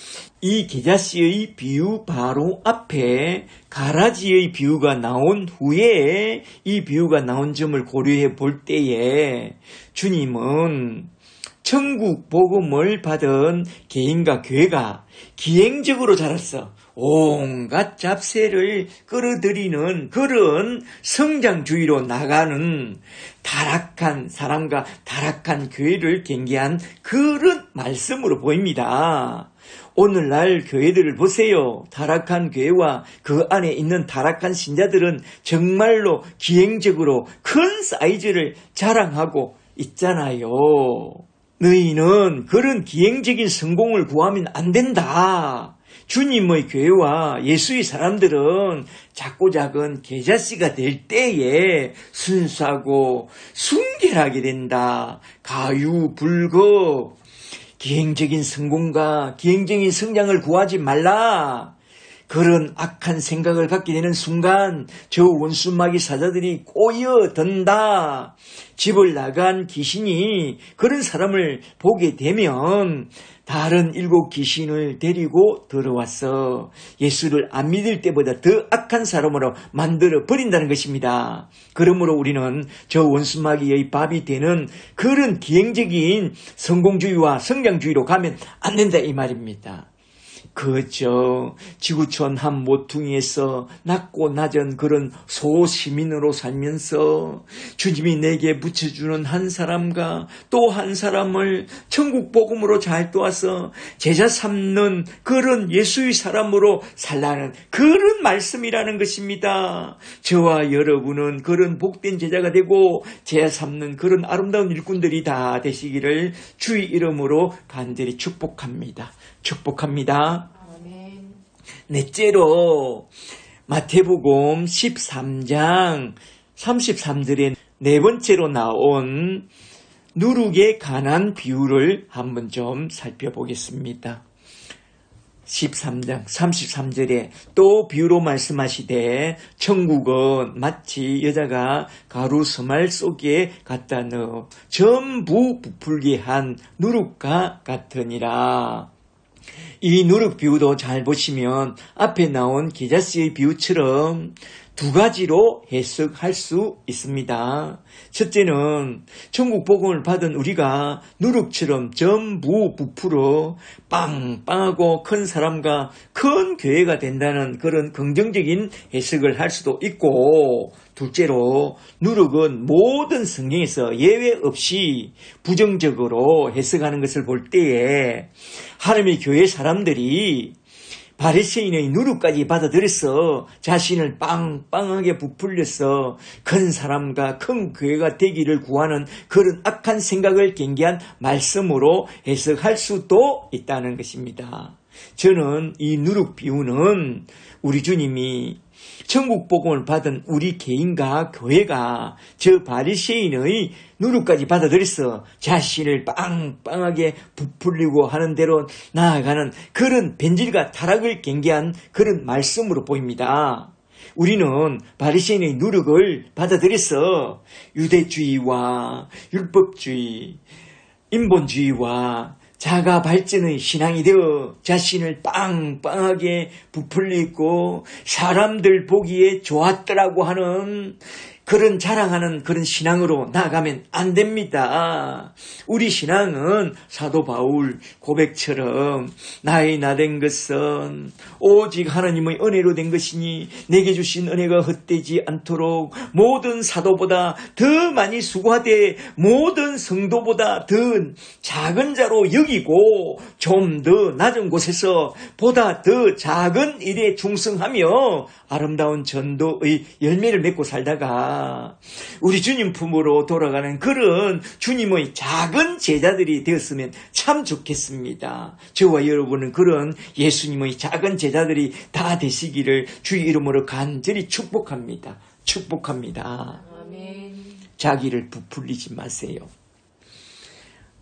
Speaker 1: 이 계자씨의 비유 바로 앞에 가라지의 비유가 나온 후에 이 비유가 나온 점을 고려해 볼 때에 주님은 천국 복음을 받은 개인과 교회가 기행적으로 자랐어. 온갖 잡새를 끌어들이는 그런 성장주의로 나가는 타락한 사람과 타락한 교회를 경계한 그런 말씀으로 보입니다. 오늘날 교회들을 보세요. 타락한 교회와 그 안에 있는 타락한 신자들은 정말로 기행적으로 큰 사이즈를 자랑하고 있잖아요. 너희는 그런 기행적인 성공을 구하면 안 된다. 주님의 교회와 예수의 사람들은 작고 작은 계자씨가 될 때에 순수하고 순결하게 된다. 가유불급. 기행적인 성공과 기행적인 성장을 구하지 말라. 그런 악한 생각을 갖게 되는 순간 저 원수마귀 사자들이 꼬여든다. 집을 나간 귀신이 그런 사람을 보게 되면 다른 7 귀신을 데리고 들어와서 예수를 안 믿을 때보다 더 악한 사람으로 만들어 버린다는 것입니다. 그러므로 우리는 저 원수마귀의 밥이 되는 그런 기행적인 성공주의와 성장주의로 가면 안 된다 이 말입니다. 그저 지구촌 한 모퉁이에서 낮고 낮은 그런 소시민으로 살면서 주님이 내게 붙여주는 한 사람과 또 한 사람을 천국 복음으로 잘 도와서 제자 삼는 그런 예수의 사람으로 살라는 그런 말씀이라는 것입니다. 저와 여러분은 그런 복된 제자가 되고 제자 삼는 그런 아름다운 일꾼들이 다 되시기를 주의 이름으로 간절히 축복합니다. 축복합니다.
Speaker 2: 아멘.
Speaker 1: 넷째로 마태복음 13장 33절에 네 번째로 나온 누룩에 관한 비유를 한번 좀 살펴보겠습니다. 13장 33절에 또 비유로 말씀하시되 천국은 마치 여자가 가루 서말 속에 갖다 넣어 전부 부풀게 한 누룩과 같으니라. 이 누룩 비유도 잘 보시면 앞에 나온 겨자씨의 비유처럼 두 가지로 해석할 수 있습니다. 첫째는 천국 복음을 받은 우리가 누룩처럼 전부 부풀어 빵빵하고 큰 사람과 큰 교회가 된다는 그런 긍정적인 해석을 할 수도 있고, 둘째로 누룩은 모든 성경에서 예외 없이 부정적으로 해석하는 것을 볼 때에 하나님의 교회 사람들이 바리새인의 누룩까지 받아들여서 자신을 빵빵하게 부풀려서 큰 사람과 큰 교회가 되기를 구하는 그런 악한 생각을 경계한 말씀으로 해석할 수도 있다는 것입니다. 저는 이 누룩 비유는 우리 주님이 천국 복음을 받은 우리 개인과 교회가 저 바리새인의 누룩까지 받아들여서 자신을 빵빵하게 부풀리고 하는 대로 나아가는 그런 변질과 타락을 경계한 그런 말씀으로 보입니다. 우리는 바리새인의 누룩을 받아들여서 유대주의와 율법주의, 인본주의와 자가 발전의 신앙이 되어 자신을 빵빵하게 부풀리고 사람들 보기에 좋았더라고 하는 그런 자랑하는 그런 신앙으로 나아가면 안 됩니다. 우리 신앙은 사도 바울 고백처럼 나의 나된 것은 오직 하나님의 은혜로 된 것이니 내게 주신 은혜가 헛되지 않도록 모든 사도보다 더 많이 수고하되 모든 성도보다 더 작은 자로 여기고 좀 더 낮은 곳에서 보다 더 작은 일에 충성하며 아름다운 전도의 열매를 맺고 살다가 우리 주님 품으로 돌아가는 그런 주님의 작은 제자들이 되었으면 참 좋겠습니다. 저와 여러분은 그런 예수님의 작은 제자들이 다 되시기를 주의 이름으로 간절히 축복합니다. 축복합니다.
Speaker 2: 아멘.
Speaker 1: 자기를 부풀리지 마세요.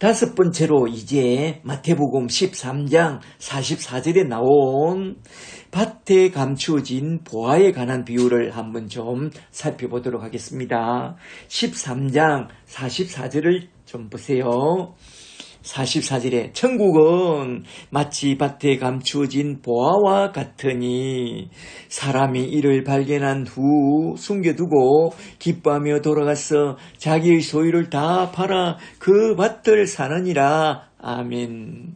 Speaker 1: 다섯 번째로 이제 마태복음 13장 44절에 나온 밭에 감추어진 보화에 관한 비유를 한번 좀 살펴보도록 하겠습니다. 13장 44절을 좀 보세요. 44절에 천국은 마치 밭에 감추어진 보화와 같으니 사람이 이를 발견한 후 숨겨두고 기뻐하며 돌아가서 자기의 소유를 다 팔아 그 밭을 사느니라. 아멘.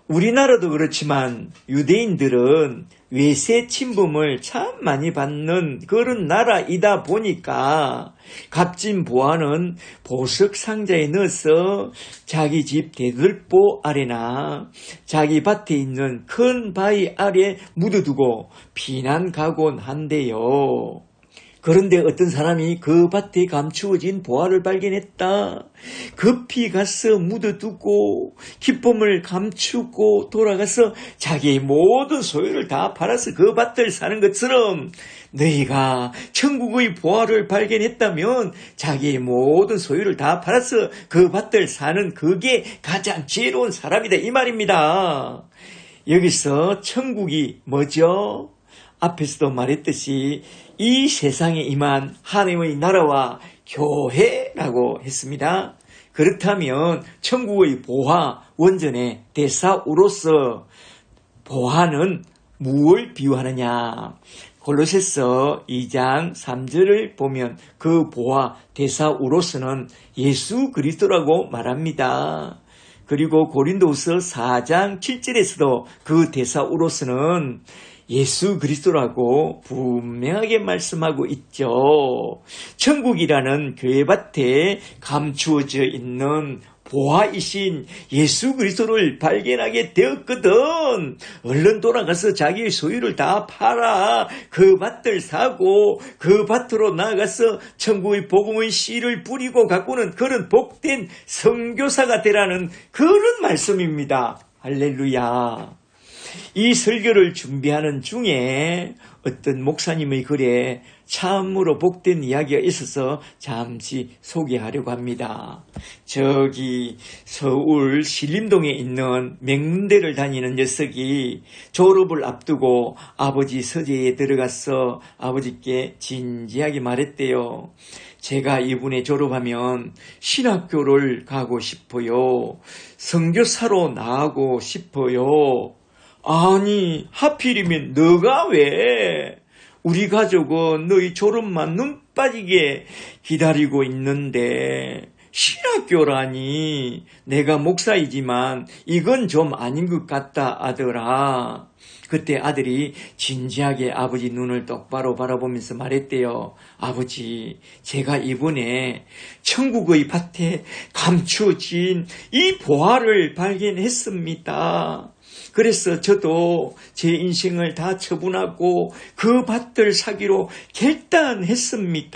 Speaker 1: 우리나라도 그렇지만 유대인들은 외세 침범을 참 많이 받는 그런 나라이다 보니까 값진 보화는 보석 상자에 넣어서 자기 집 대들보 아래나 자기 밭에 있는 큰 바위 아래 묻어두고 피난 가곤 한대요. 그런데 어떤 사람이 그 밭에 감추어진 보화를 발견했다. 급히 가서 묻어두고 기쁨을 감추고 돌아가서 자기의 모든 소유를 다 팔아서 그 밭을 사는 것처럼 너희가 천국의 보화를 발견했다면 자기의 모든 소유를 다 팔아서 그 밭을 사는 그게 가장 지혜로운 사람이다 이 말입니다. 여기서 천국이 뭐죠? 앞에서도 말했듯이 이 세상에 임한 하나님의 나라와 교회라고 했습니다. 그렇다면 천국의 보화, 원전의 대사우로서 보화는 무엇을 비유하느냐? 골로새서 2장 3절을 보면 그 보화 대사우로서는 예수 그리스도라고 말합니다. 그리고 고린도후서 4장 7절에서도 그 대사우로서는 예수 그리스도라고 분명하게 말씀하고 있죠. 천국이라는 교회밭에 감추어져 있는 보화이신 예수 그리스도를 발견하게 되었거든. 얼른 돌아가서 자기의 소유를 다 팔아 그 밭을 사고 그 밭으로 나아가서 천국의 복음의 씨를 뿌리고 가꾸는 그런 복된 선교사가 되라는 그런 말씀입니다. 할렐루야. 이 설교를 준비하는 중에 어떤 목사님의 글에 참으로 복된 이야기가 있어서 잠시 소개하려고 합니다. 저기 서울 신림동에 있는 맹문대를 다니는 녀석이 졸업을 앞두고 아버지 서재에 들어가서 아버지께 진지하게 말했대요. 제가 이번에 졸업하면 신학교를 가고 싶어요. 선교사로 나가고 싶어요. 아니, 하필이면 너가 왜? 우리 가족은 너희 졸업만 눈 빠지게 기다리고 있는데 신학교라니. 내가 목사이지만 이건 좀 아닌 것 같다 아들아. 그때 아들이 진지하게 아버지 눈을 똑바로 바라보면서 말했대요. 아버지, 제가 이번에 천국의 밭에 감추어진 이 보화를 발견했습니다. 그래서 저도 제 인생을 다 처분하고 그 밭을 사기로 결단했습니다.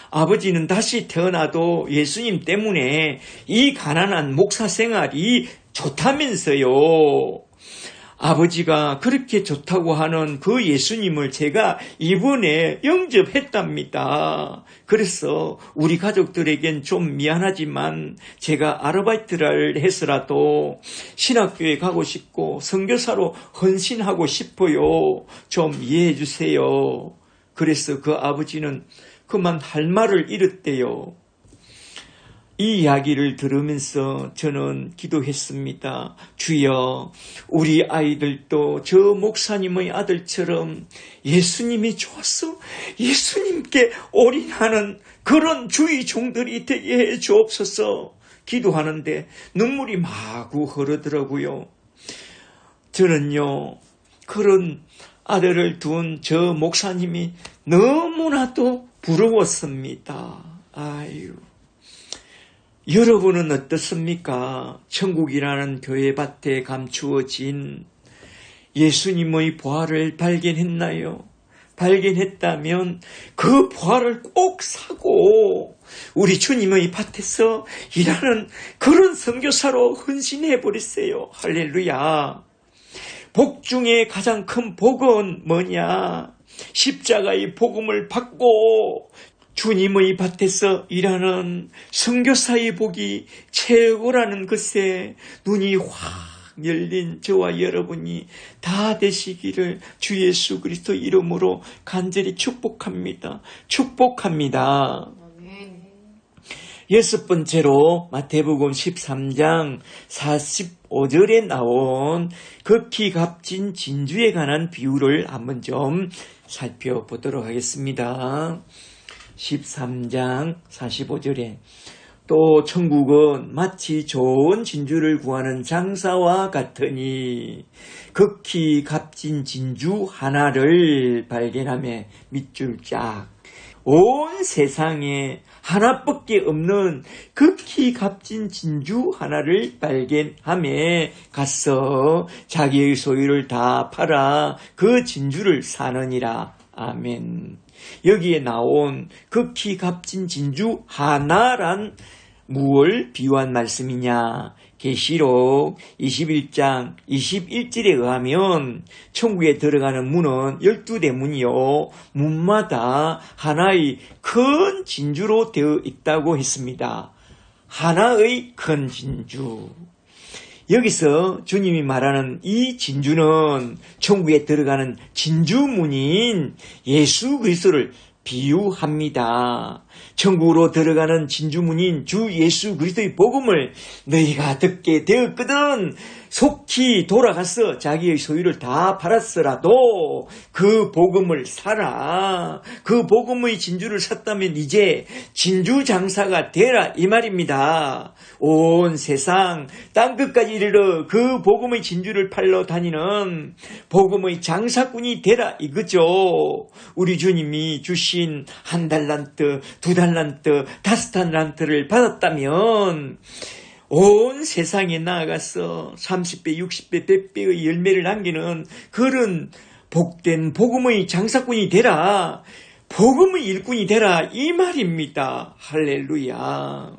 Speaker 1: 아버지는 다시 태어나도 예수님 때문에 이 가난한 목사 생활이 좋다면서요. 아버지가 그렇게 좋다고 하는 그 예수님을 제가 이번에 영접했답니다. 그래서 우리 가족들에겐 좀 미안하지만 제가 아르바이트를 해서라도 신학교에 가고 싶고 선교사로 헌신하고 싶어요. 좀 이해해 주세요. 그래서 그 아버지는 그만 할 말을 잃었대요. 이 이야기를 들으면서 저는 기도했습니다. 주여, 우리 아이들도 저 목사님의 아들처럼 예수님이 좋아서 예수님께 올인하는 그런 주의 종들이 되게 해 주옵소서. 기도하는데 눈물이 마구 흐르더라고요. 저는요, 그런 아들을 둔 저 목사님이 너무나도 부러웠습니다. 아유. 여러분은 어떻습니까? 천국이라는 교회밭에 감추어진 예수님의 보화를 발견했나요? 발견했다면 그 보화를 꼭 사고 우리 주님의 밭에서 일하는 그런 선교사로 헌신해버리세요. 할렐루야. 복 중에 가장 큰 복은 뭐냐? 십자가의 복음을 받고 주님의 밭에서 일하는 선교사의 복이 최고라는 것에 눈이 확 열린 저와 여러분이 다 되시기를 주 예수 그리스도 이름으로 간절히 축복합니다. 축복합니다. 여섯 번째로 마태복음 13장 45절에 나온 극히 값진 진주에 관한 비유를 한번 좀 살펴보도록 하겠습니다. 13장 45절에 또 천국은 마치 좋은 진주를 구하는 장사와 같으니 극히 값진 진주 하나를 발견하며 밑줄 쫙 온 세상에 하나밖에 없는 극히 값진 진주 하나를 발견하며 가서 자기의 소유를 다 팔아 그 진주를 사느니라. 아멘. 여기에 나온 극히 값진 진주 하나란 무엇을 비유한 말씀이냐? 계시록 21장 21절에 의하면 천국에 들어가는 문은 12대문이요. 문마다 하나의 큰 진주로 되어 있다고 했습니다. 하나의 큰 진주. 여기서 주님이 말하는 이 진주는 천국에 들어가는 진주문인 예수 그리스도를 비유합니다. 천국으로 들어가는 진주문인 주 예수 그리스도의 복음을 너희가 듣게 되었거든 속히 돌아가서 자기의 소유를 다 팔았으라도 그 복음을 사라. 그 복음의 진주를 샀다면 이제 진주 장사가 되라 이 말입니다. 온 세상 땅끝까지 이르러 그 복음의 진주를 팔러 다니는 복음의 장사꾼이 되라 이거죠. 우리 주님이 주신 1달란트, 2달란트, 5달란트를 받았다면 온 세상에 나아가서 30배, 60배, 100배의 열매를 남기는 그런 복된 복음의 장사꾼이 되라. 복음의 일꾼이 되라 이 말입니다. 할렐루야.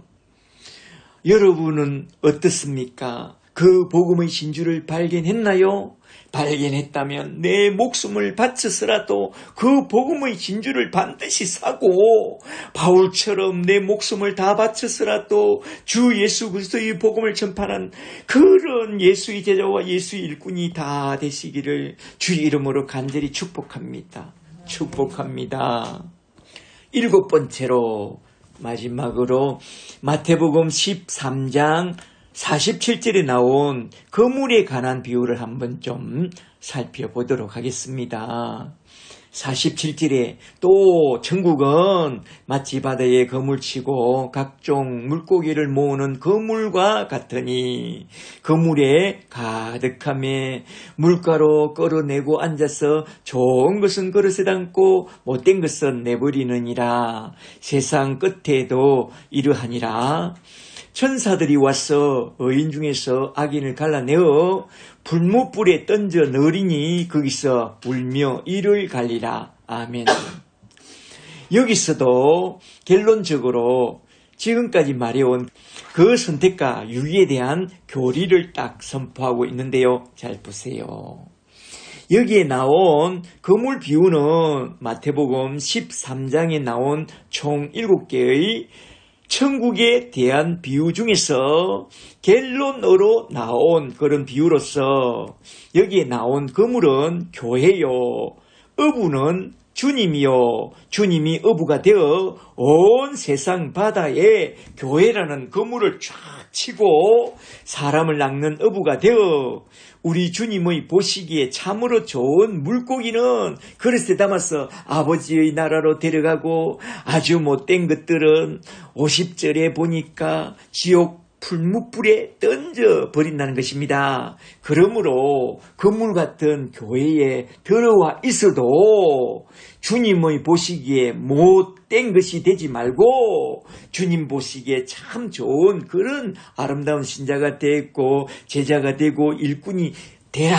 Speaker 1: 여러분은 어떻습니까? 그 복음의 진주를 발견했나요? 발견했다면 내 목숨을 바쳐서라도 그 복음의 진주를 반드시 사고 바울처럼 내 목숨을 다 바쳐서라도 주 예수 그리스도의 복음을 전파하는 그런 예수의 제자와 예수의 일꾼이 다 되시기를 주 이름으로 간절히 축복합니다. 축복합니다. 7번째로 마지막으로 마태복음 13장 47절에 나온 거물에 관한 비유를 한번 좀 살펴보도록 하겠습니다. 47절에 또 천국은 마치 바다에 거물치고 각종 물고기를 모으는 거물과 같으니 거물에 가득함에 물가로 끌어내고 앉아서 좋은 것은 그릇에 담고 못된 것은 내버리느니라. 세상 끝에도 이러하니라. 천사들이 와서 의인 중에서 악인을 갈라내어 불못불에 던져 넣으리니 거기서 울며 이를 갈리라. 아멘. 여기서도 결론적으로 지금까지 말해온 그 선택과 유기에 대한 교리를 딱 선포하고 있는데요. 잘 보세요. 여기에 나온 거물 비유는 마태복음 13장에 나온 총 7개의 천국에 대한 비유 중에서 결론으로 나온 그런 비유로서 여기에 나온 거물은 교회요. 어부는 주님이요. 주님이 어부가 되어 온 세상 바다에 교회라는 거물을 쫙 치고 사람을 낚는 어부가 되어 우리 주님의 보시기에 참으로 좋은 물고기는 그릇에 담아서 아버지의 나라로 데려가고 아주 못된 것들은 50절에 보니까 지옥 풀무불에 던져버린다는 것입니다. 그러므로 건물 같은 교회에 들어와 있어도 주님의 보시기에 못된 것이 되지 말고 주님 보시기에 참 좋은 그런 아름다운 신자가 되고 제자가 되고 일꾼이 되라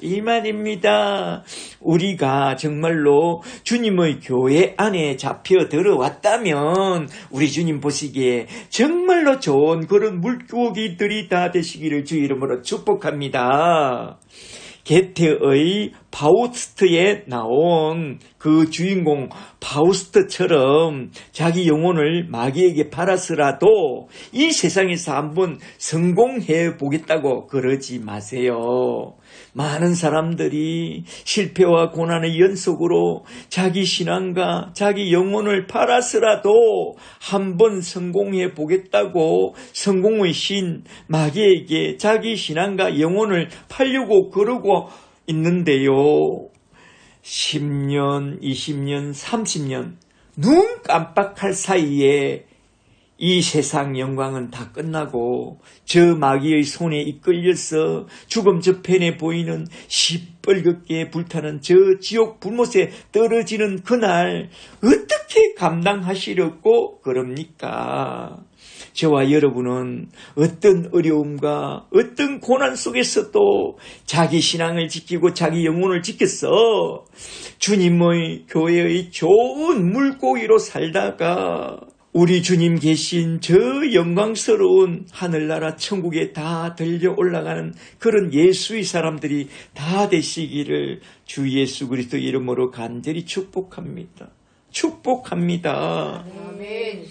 Speaker 1: 이 말입니다. 우리가 정말로 주님의 교회 안에 잡혀 들어왔다면 우리 주님 보시기에 정말로 좋은 그런 물고기들이 다 되시기를 주 이름으로 축복합니다. 게테의 파우스트에 나온 그 주인공 파우스트처럼 자기 영혼을 마귀에게 팔아서라도 이 세상에서 한번 성공해 보겠다고 그러지 마세요. 많은 사람들이 실패와 고난의 연속으로 자기 신앙과 자기 영혼을 팔아서라도 한번 성공해 보겠다고 성공의 신 마귀에게 자기 신앙과 영혼을 팔려고 그러고 있는데요. 10년, 20년, 30년 눈 깜빡할 사이에 이 세상 영광은 다 끝나고 저 마귀의 손에 이끌려서 죽음 저편에 보이는 시뻘겋게 불타는 저 지옥 불못에 떨어지는 그날 어떻게 감당하시려고 그럽니까? 저와 여러분은 어떤 어려움과 어떤 고난 속에서도 자기 신앙을 지키고 자기 영혼을 지켜서 주님의 교회의 좋은 물고기로 살다가 우리 주님 계신 저 영광스러운 하늘나라 천국에 다 들려 올라가는 그런 예수의 사람들이 다 되시기를 주 예수 그리스도 이름으로 간절히 축복합니다. 축복합니다.
Speaker 2: 아멘.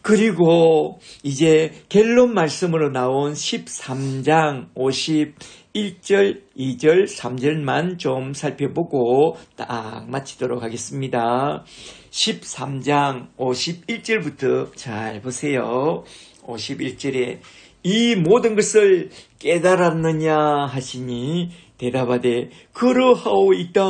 Speaker 1: 그리고 이제 결론 말씀으로 나온 13장 51절, 2절, 3절만 좀 살펴보고 딱 마치도록 하겠습니다. 13장 51절부터 잘 보세요. 51절에 이 모든 것을 깨달았느냐 하시니 대답하되 그러하오이다.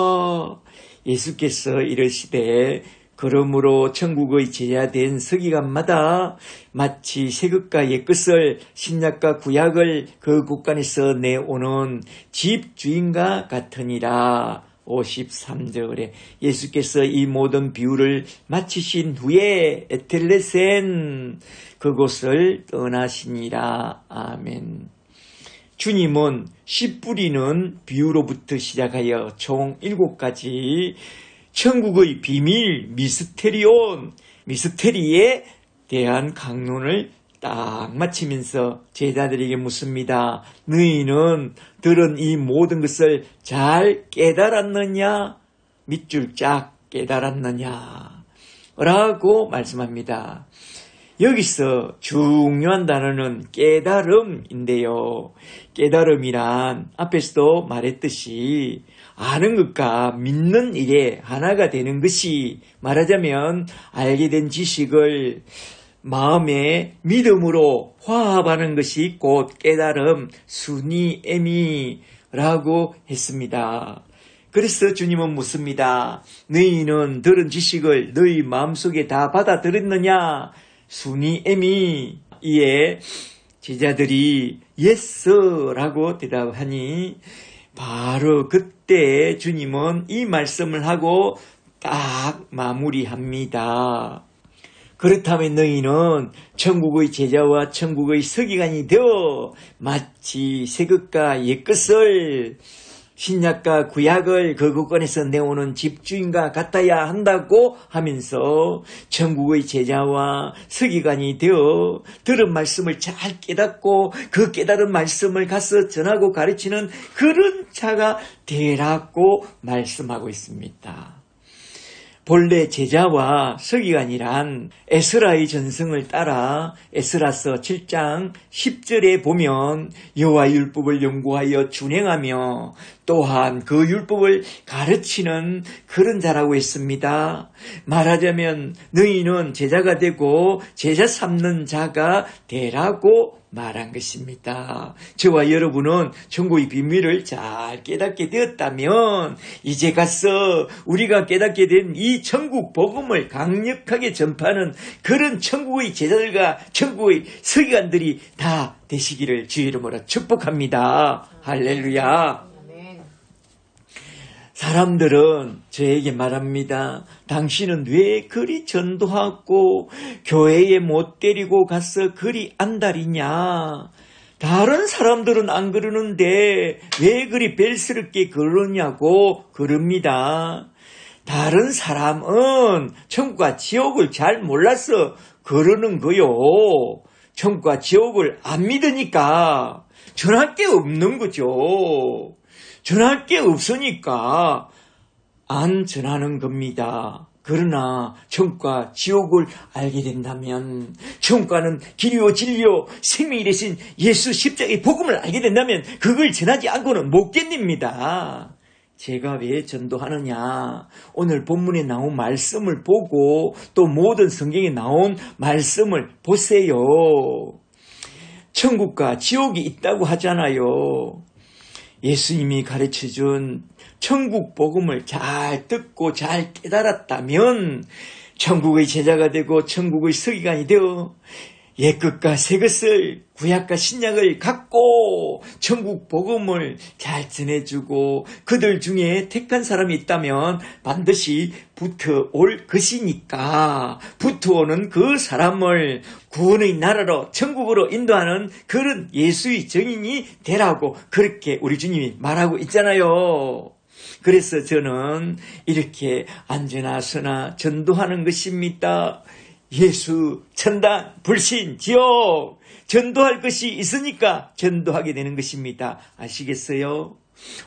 Speaker 1: 예수께서 이르시되 그러므로 천국의 제자된 서기관마다 마치 새것과 옛것을 신약과 구약을 그 곳간에서 내오는 집주인과 같으니라. 53절에 예수께서 이 모든 비유를 마치신 후에 에텔레센 그곳을 떠나시니라. 아멘. 주님은 씨 뿌리는 비유로부터 시작하여 총 7가지 천국의 비밀 미스테리에 대한 강론을 딱 마치면서 제자들에게 묻습니다. 너희는 들은 이 모든 것을 잘 깨달았느냐? 밑줄 짝 깨달았느냐? 라고 말씀합니다. 여기서 중요한 단어는 깨달음인데요. 깨달음이란 앞에서도 말했듯이 아는 것과 믿는 일에 하나가 되는 것이, 말하자면 알게 된 지식을 마음의 믿음으로 화합하는 것이 곧 깨달음, 순이애미라고 했습니다. 그래서 주님은 묻습니다. 너희는 들은 지식을 너희 마음속에 다 받아들였느냐? 순이애미. 이에 제자들이 예스라고 대답하니 바로 그때 주님은 이 말씀을 하고 딱 마무리합니다. 그렇다면 너희는 천국의 제자와 천국의 서기관이 되어 마치 새것과 옛것을, 신약과 구약을 거국권에서 내오는 집주인과 같아야 한다고 하면서 천국의 제자와 서기관이 되어 들은 말씀을 잘 깨닫고 그 깨달은 말씀을 가서 전하고 가르치는 그런 자가 되라고 말씀하고 있습니다. 본래 제자와 서기관이란 에스라의 전승을 따라 에스라서 7장 10절에 보면 여호와의 율법을 연구하여 준행하며 또한 그 율법을 가르치는 그런 자라고 했습니다. 말하자면 너희는 제자가 되고 제자 삼는 자가 되라고 말한 것입니다. 저와 여러분은 천국의 비밀을 잘 깨닫게 되었다면 이제 가서 우리가 깨닫게 된 이 천국 복음을 강력하게 전파하는 그런 천국의 제자들과 천국의 서기관들이 다 되시기를 주의 이름으로 축복합니다. 할렐루야. 사람들은 저에게 말합니다. 당신은 왜 그리 전도하고 교회에 못 데리고 가서 그리 안달이냐? 다른 사람들은 안 그러는데 왜 그리 벨스럽게 그러냐고 그럽니다. 다른 사람은 천국과 지옥을 잘 몰라서 그러는 거요. 천국과 지옥을 안 믿으니까 전할 게 없는 거죠. 전할 게 없으니까 안 전하는 겁니다. 그러나 천국과 지옥을 알게 된다면, 천국과는 길이요 진리요 생명이 되신 예수 십자가의 복음을 알게 된다면 그걸 전하지 않고는 못 견딥니다. 제가 왜 전도하느냐? 오늘 본문에 나온 말씀을 보고 또 모든 성경에 나온 말씀을 보세요. 천국과 지옥이 있다고 하잖아요. 예수님이 가르쳐준 천국 복음을 잘 듣고 잘 깨달았다면 천국의 제자가 되고 천국의 서기관이 되어 옛것과 새것을, 구약과 신약을 갖고 천국 복음을 잘 전해주고 그들 중에 택한 사람이 있다면 반드시 붙어올 것이니까 붙어오는 그 사람을 구원의 나라로 천국으로 인도하는 그런 예수의 증인이 되라고 그렇게 우리 주님이 말하고 있잖아요. 그래서 저는 이렇게 앉으나 서나 전도하는 것입니다. 예수, 천당, 불신, 지옥 전도할 것이 있으니까 전도하게 되는 것입니다. 아시겠어요?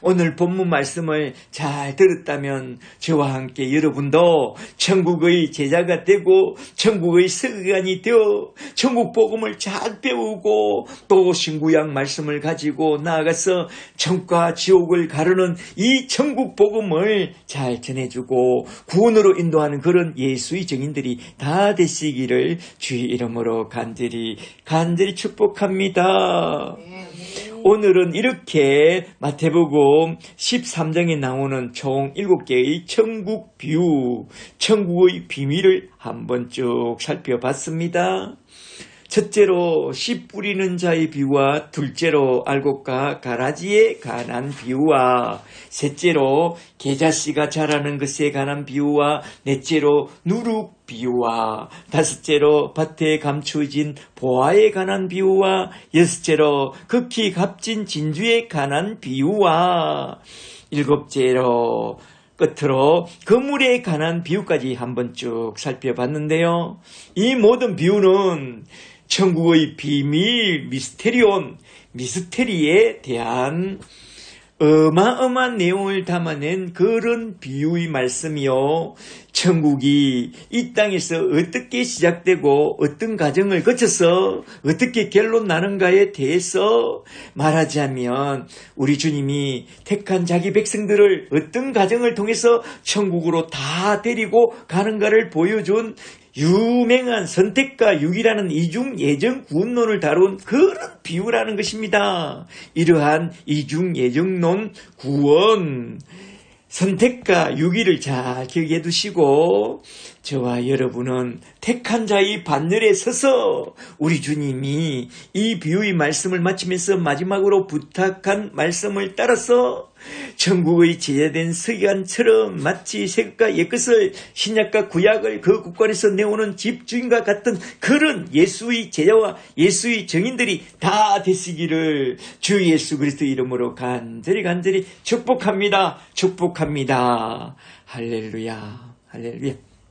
Speaker 1: 오늘 본문 말씀을 잘 들었다면 저와 함께 여러분도 천국의 제자가 되고 천국의 서기관이 되어 천국 복음을 잘 배우고 또 신구약 말씀을 가지고 나아가서 천국과 지옥을 가르는 이 천국 복음을 잘 전해주고 구원으로 인도하는 그런 예수의 증인들이 다 되시기를 주의 이름으로 간절히 축복합니다. 오늘은 이렇게 마태복음 13장에 나오는 총 7개의 천국 비유, 천국의 비밀을 한번 쭉 살펴봤습니다. 첫째로 씨 뿌리는 자의 비유와, 둘째로 알곡과 가라지에 관한 비유와, 셋째로 계자씨가 자라는 것에 관한 비유와, 넷째로 누룩 비유와, 다섯째로 밭에 감추어진 보화에 관한 비유와, 여섯째로 극히 값진 진주에 관한 비유와, 일곱째로 끝으로 그물에 관한 비유까지 한번 쭉 살펴봤는데요. 이 모든 비유는 천국의 비밀, 미스테리에 대한 어마어마한 내용을 담아낸 그런 비유의 말씀이요. 천국이 이 땅에서 어떻게 시작되고 어떤 과정을 거쳐서 어떻게 결론 나는가에 대해서 말하자면 우리 주님이 택한 자기 백성들을 어떤 과정을 통해서 천국으로 다 데리고 가는가를 보여준 유명한 선택과 유기라는 이중 예정 구원론을 다룬 그런 비유라는 것입니다. 이러한 이중 예정론 구원 선택과 유기를 잘 기억해 두시고 저와 여러분은 택한 자의 반열에 서서 우리 주님이 이 비유의 말씀을 마치면서 마지막으로 부탁한 말씀을 따라서 천국의 제자된 서기관처럼 마치 새것과 옛것을 신약과 구약을 그 국관에서 내오는 집주인과 같은 그런 예수의 제자와 예수의 증인들이 다 되시기를 주 예수 그리스도 이름으로 간절히 축복합니다. 축복합니다. 할렐루야. 할렐루야.